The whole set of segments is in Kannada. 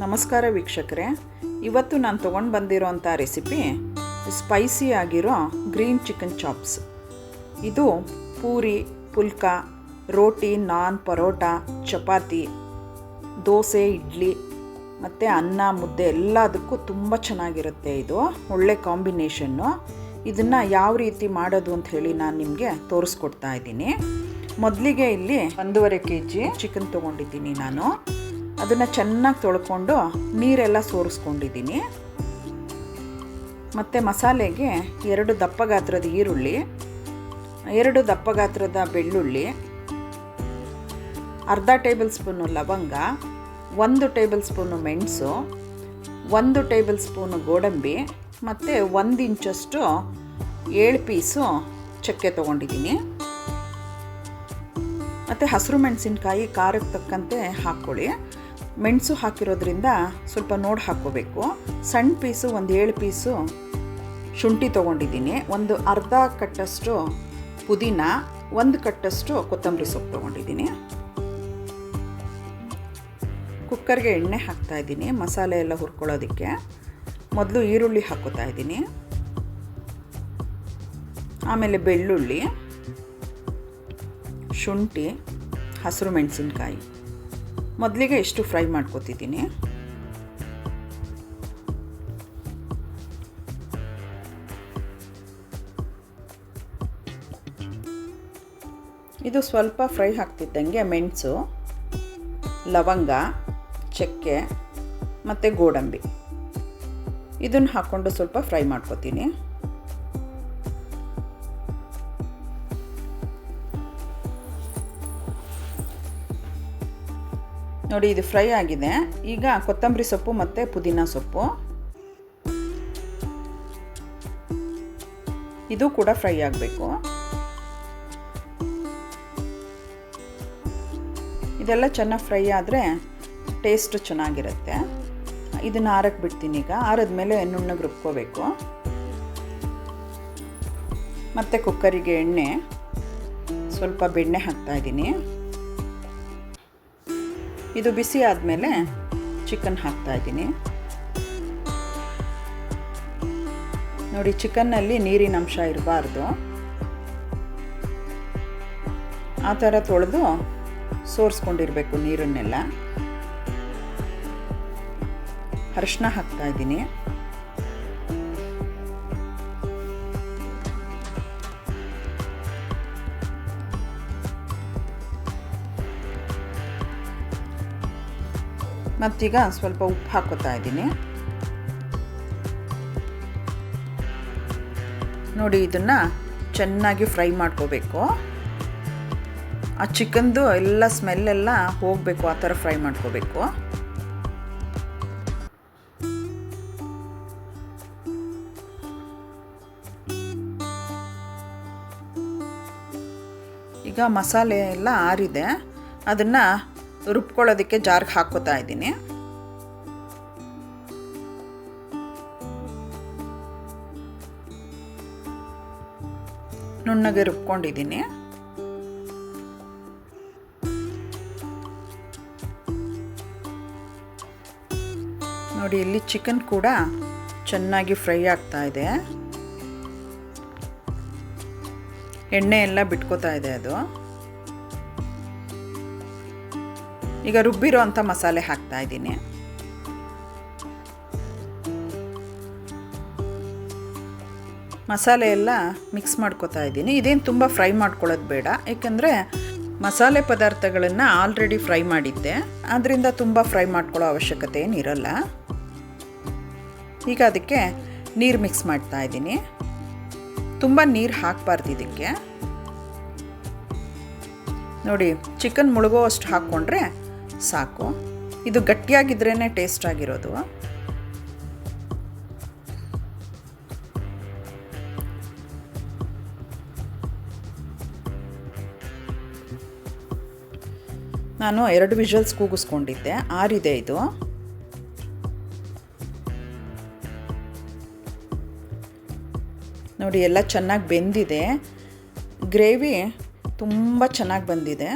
ನಮಸ್ಕಾರ ವೀಕ್ಷಕರೇ, ಇವತ್ತು ನಾನು ತೊಗೊಂಡು ಬಂದಿರೋಂಥ ರೆಸಿಪಿ ಸ್ಪೈಸಿ ಆಗಿರೋ ಗ್ರೀನ್ ಚಿಕನ್ ಚಾಪ್ಸ್. ಇದು ಪೂರಿ, ಪುಲ್ಕ, ರೋಟಿ, ನಾನ್, ಪರೋಟ, ಚಪಾತಿ, ದೋಸೆ, ಇಡ್ಲಿ ಮತ್ತು ಅನ್ನ, ಮುದ್ದೆ ಎಲ್ಲದಕ್ಕೂ ತುಂಬ ಚೆನ್ನಾಗಿರುತ್ತೆ. ಇದು ಒಳ್ಳೆ ಕಾಂಬಿನೇಷನ್ನು. ಇದನ್ನು ಯಾವ ರೀತಿ ಮಾಡೋದು ಅಂತ ಹೇಳಿ ನಾನು ನಿಮಗೆ ತೋರಿಸ್ಕೊಡ್ತಾ ಇದ್ದೀನಿ. ಮೊದಲಿಗೆ ಇಲ್ಲಿ 1.5 kg ಚಿಕನ್ ತೊಗೊಂಡಿದ್ದೀನಿ. ನಾನು ಅದನ್ನು ಚೆನ್ನಾಗಿ ತೊಳ್ಕೊಂಡು ನೀರೆಲ್ಲ ಸೋರಿಸ್ಕೊಂಡಿದ್ದೀನಿ. ಮತ್ತು ಮಸಾಲೆಗೆ 2 ದಪ್ಪ ಗಾತ್ರದ ಈರುಳ್ಳಿ, 2 ದಪ್ಪ ಗಾತ್ರದ ಬೆಳ್ಳುಳ್ಳಿ, ಅರ್ಧ ಟೇಬಲ್ ಸ್ಪೂನು ಲವಂಗ, 1 ಟೇಬಲ್ ಸ್ಪೂನು ಮೆಣಸು, 1 ಟೇಬಲ್ ಸ್ಪೂನು ಗೋಡಂಬಿ ಮತ್ತು 1 ಇಂಚಷ್ಟು 7 ಪೀಸು ಚಕ್ಕೆ ತೊಗೊಂಡಿದ್ದೀನಿ. ಮತ್ತು ಹಸಿರು ಮೆಣಸಿನ್ಕಾಯಿ ಖಾರಕ್ಕೆ ತಕ್ಕಂತೆ ಹಾಕ್ಕೊಳ್ಳಿ. ಮೆಣಸು ಹಾಕಿರೋದ್ರಿಂದ ಸ್ವಲ್ಪ ನೋಡಿ ಹಾಕ್ಕೋಬೇಕು. ಸಣ್ಣ ಪೀಸು 7 ಪೀಸು ಶುಂಠಿ ತೊಗೊಂಡಿದ್ದೀನಿ. ಒಂದು ಅರ್ಧ ಕಟ್ಟಷ್ಟು ಪುದೀನ, 1 ಕಟ್ಟಷ್ಟು ಕೊತ್ತಂಬರಿ ಸೊಪ್ಪು ತೊಗೊಂಡಿದ್ದೀನಿ. ಕುಕ್ಕರ್ಗೆ ಎಣ್ಣೆ ಹಾಕ್ತಾಯಿದ್ದೀನಿ ಮಸಾಲೆ ಎಲ್ಲ ಹುರ್ಕೊಳ್ಳೋದಕ್ಕೆ. ಮೊದಲು ಈರುಳ್ಳಿ ಹಾಕ್ಕೋತಾ ಇದ್ದೀನಿ, ಆಮೇಲೆ ಬೆಳ್ಳುಳ್ಳಿ, ಶುಂಠಿ, ಹಸಿರು ಮೆಣಸಿನ್ಕಾಯಿ. ಮೊದಲಿಗೆ ಇಷ್ಟು ಫ್ರೈ ಮಾಡ್ಕೊತಿದ್ದೀನಿ. ಇದು ಸ್ವಲ್ಪ ಫ್ರೈ ಆಗ್ತಿದ್ದಂಗೆ ಮೆಣಸು, ಲವಂಗ, ಚಕ್ಕೆ ಮತ್ತು ಗೋಡಂಬಿ ಇದನ್ನು ಹಾಕ್ಕೊಂಡು ಸ್ವಲ್ಪ ಫ್ರೈ ಮಾಡ್ಕೊತೀನಿ. ನೋಡಿ, ಇದು ಫ್ರೈ ಆಗಿದೆ. ಈಗ ಕೊತ್ತಂಬರಿ ಸೊಪ್ಪು ಮತ್ತು ಪುದೀನ ಸೊಪ್ಪು ಇದು ಕೂಡ ಫ್ರೈ ಆಗಬೇಕು. ಇದೆಲ್ಲ ಚೆನ್ನಾಗಿ ಫ್ರೈ ಆದರೆ ಟೇಸ್ಟು ಚೆನ್ನಾಗಿರುತ್ತೆ. ಇದನ್ನು ಆರಕ್ಕೆ ಬಿಡ್ತೀನಿ. ಈಗ ಆರಿದ್ಮೇಲೆ ನುಣ್ಣಗೆ ರುಬ್ಕೋಬೇಕು. ಮತ್ತು ಕುಕ್ಕರಿಗೆ ಎಣ್ಣೆ, ಸ್ವಲ್ಪ ಬೆಣ್ಣೆ ಹಾಕ್ತಾಯಿದ್ದೀನಿ. ಇದು ಬಿಸಿ ಆದಮೇಲೆ ಚಿಕನ್ ಹಾಕ್ತಾಯಿದ್ದೀನಿ. ನೋಡಿ, ಚಿಕನ್ನಲ್ಲಿ ನೀರಿನ ಅಂಶ ಇರಬಾರ್ದು. ಆ ಥರ ತೊಳೆದು ಸೋರಿಸ್ಕೊಂಡಿರಬೇಕು ನೀರನ್ನೆಲ್ಲ. ಅರಿಶಿನ ಹಾಕ್ತಾಯಿದ್ದೀನಿ. ಮತ್ತೀಗ ಸ್ವಲ್ಪ ಉಪ್ಪು ಹಾಕೋತಾ ಇದ್ದೀನಿ. ನೋಡಿ, ಇದನ್ನು ಚೆನ್ನಾಗಿ ಫ್ರೈ ಮಾಡ್ಕೋಬೇಕು. ಆ ಚಿಕನ್ದು ಎಲ್ಲ ಸ್ಮೆಲ್ಲೆಲ್ಲ ಹೋಗಬೇಕು, ಆ ಥರ ಫ್ರೈ ಮಾಡ್ಕೋಬೇಕು. ಈಗ ಮಸಾಲೆ ಎಲ್ಲ ಆರಿದೆ. ಅದನ್ನು ರುಬ್ಕೊಳ್ಳೋದಕ್ಕೆ ಜಾರ್ಗೆ ಹಾಕೋತಾ ಇದ್ದೀನಿ. ನುಣ್ಣಗೆ ರುಬ್ಕೊಂಡಿದ್ದೀನಿ. ನೋಡಿ, ಇಲ್ಲಿ ಚಿಕನ್ ಕೂಡ ಚೆನ್ನಾಗಿ ಫ್ರೈ ಆಗ್ತಾ ಇದೆ. ಎಣ್ಣೆ ಎಲ್ಲ ಬಿಟ್ಕೋತಾ ಇದೆ ಅದು. ಈಗ ರುಬ್ಬಿರೋ ಅಂಥ ಮಸಾಲೆ ಹಾಕ್ತಾ ಇದ್ದೀನಿ. ಮಸಾಲೆ ಎಲ್ಲ ಮಿಕ್ಸ್ ಮಾಡ್ಕೋತಾ ಇದ್ದೀನಿ. ಇದೇನು ತುಂಬ ಫ್ರೈ ಮಾಡ್ಕೊಳ್ಳೋದು ಬೇಡ, ಏಕೆಂದರೆ ಮಸಾಲೆ ಪದಾರ್ಥಗಳನ್ನು ಆಲ್ರೆಡಿ ಫ್ರೈ ಮಾಡಿದ್ದೆ. ಆದ್ದರಿಂದ ತುಂಬ ಫ್ರೈ ಮಾಡ್ಕೊಳ್ಳೋ ಅವಶ್ಯಕತೆ ಏನಿರಲ್ಲ. ಈಗ ಅದಕ್ಕೆ ನೀರು ಮಿಕ್ಸ್ ಮಾಡ್ತಾ ಇದ್ದೀನಿ. ತುಂಬ ನೀರು ಹಾಕಬಾರ್ದು ಇದಕ್ಕೆ. ನೋಡಿ, ಚಿಕನ್ ಮುಳುಗೋ ಅಷ್ಟು ಹಾಕ್ಕೊಂಡ್ರೆ ಸಾಕು. ಇದು ಗಟ್ಟಿಯಾಗಿದ್ರೇ ಟೇಸ್ಟ್ ಆಗಿರೋದು. ನಾನು 2 ವಿಷಲ್ಸ್ ಕೂಗಿಸ್ಕೊಂಡಿದ್ದೆ, ಆರಿದೆ ಇದು. ನೋಡಿ, ಎಲ್ಲ ಚೆನ್ನಾಗಿ ಬೆಂದಿದೆ. ಗ್ರೇವಿ ತುಂಬ ಚೆನ್ನಾಗಿ ಬಂದಿದೆ.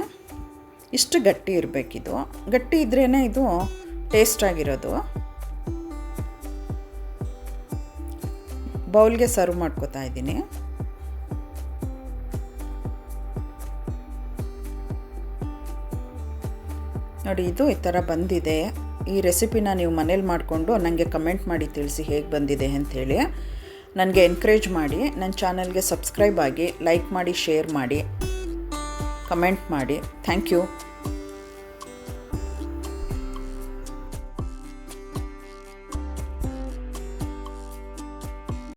ಇಷ್ಟು ಗಟ್ಟಿ ಇರಬೇಕಿದು. ಗಟ್ಟಿ ಇದ್ರೇ ಇದು ಟೇಸ್ಟಾಗಿರೋದು. ಬೌಲ್ಗೆ ಸರ್ವ್ ಮಾಡ್ಕೋತಾ ಇದ್ದೀನಿ. ನೋಡಿ, ಇದು ಈ ಥರ ಬಂದಿದೆ. ಈ ರೆಸಿಪಿನ ನೀವು ಮನೇಲಿ ಮಾಡಿಕೊಂಡು ನನಗೆ ಕಮೆಂಟ್ ಮಾಡಿ ತಿಳಿಸಿ ಹೇಗೆ ಬಂದಿದೆ ಅಂಥೇಳಿ. ನನಗೆ ಎನ್ಕರೇಜ್ ಮಾಡಿ, ನನ್ನ ಚಾನಲ್ಗೆ ಸಬ್ಸ್ಕ್ರೈಬ್ ಆಗಿ, ಲೈಕ್ ಮಾಡಿ, ಶೇರ್ ಮಾಡಿ, ಕಮೆಂಟ್ ಮಾಡಿ. Thank you.